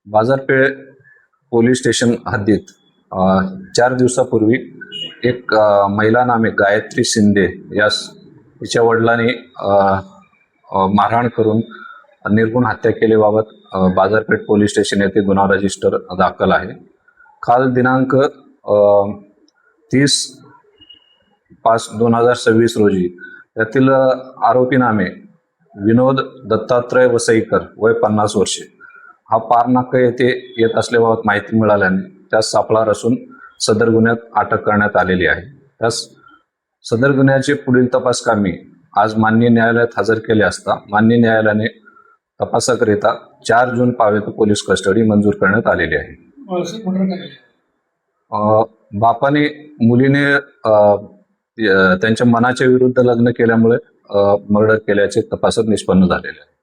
बाजारपेठ police station हद्दीत 4 दिवसापूर्वी एक महिला नामे गायत्री शिंदे तिच्या वडिलांनी मारहाण करून निर्गुण हत्या केल्याबाबत बाजारपेठ पोलीस स्टेशन येथे गुन्हा रजिस्टर दाखल आहे. काल दिनांक 30/5/2026 रोजी यातील आरोपी नामे विनोद दत्तात्रय वसईकर वय 50 वर्षे हा पारनाका येथे येत असल्याबाबत माहिती मिळाल्याने त्यास सापळा रचून सदर गुन्ह्यात अटक करण्यात आलेली आहे. त्यास सदर गुन्ह्याचे पुढील तपास कामी आज माननीय न्यायालयात हजर केले असता माननीय न्यायालयाने तपासाकरिता 4 जून पावेत पोलीस कस्टडी मंजूर करण्यात आलेली आहे. बापाने मुलीने त्यांच्या मनाच्या विरुद्ध लग्न केल्यामुळे मर्डर केल्याचे तपासात निष्पन्न झालेले आहे.